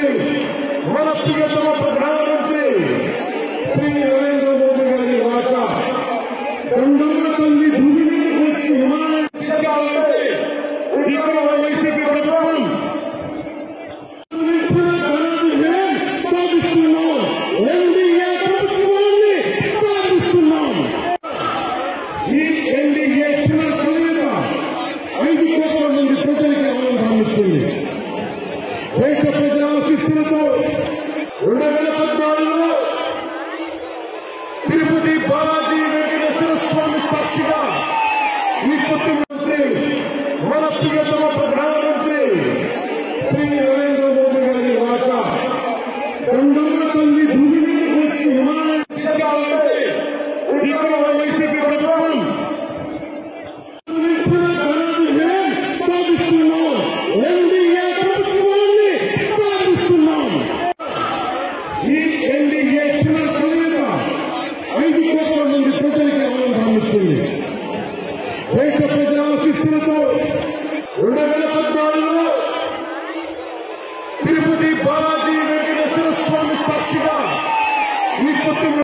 ముఖ్యమంత్రి మన ప్రియతమ ప్రధానమంత్రి శ్రీ నరేంద్ర మోదీ గారి మాట 209 భూమి మీదకి వచ్చి విమానం తీసుకెళ్లాలంటే ఇక్కడ వైసీపీ ప్రభుత్వం సాధిస్తున్నాం. ఎన్డీఏ ప్రభుత్వాన్ని సాధిస్తున్నాం. ఈ ఎన్డీఏ కలయిక 5 కోట్ల మంది ప్రజలకి ఆనందాన్ని ఇస్తుంది. దేశ ప్రజల ఆశీస్సులతో 2014లో తిరుపతి బాలాజీ వెంకటేశ్వర స్వామి సాక్షిగా ఈ ముఖ్యమంత్రి మన ప్రియతమ ప్రధానమంత్రి శ్రీ నరేంద్ర మోదీ గారి మాట 209 భూమి మీదకి వచ్చి విమానం తీసుకెళ్లాలంటే ఇక్కడ వైసీపీ ప్రభుత్వం సాధిస్తున్నాం. ఎన్డీఏ ప్రభుత్వాన్ని సాధిస్తున్నాం. ఈ ఎన్డీఏ కలయిక 5 కోట్ల మంది ప్రజలకి ఆనందాన్ని ఇస్తుంది. దేశ ప్రజల ఆశీస్సులతో 2014లో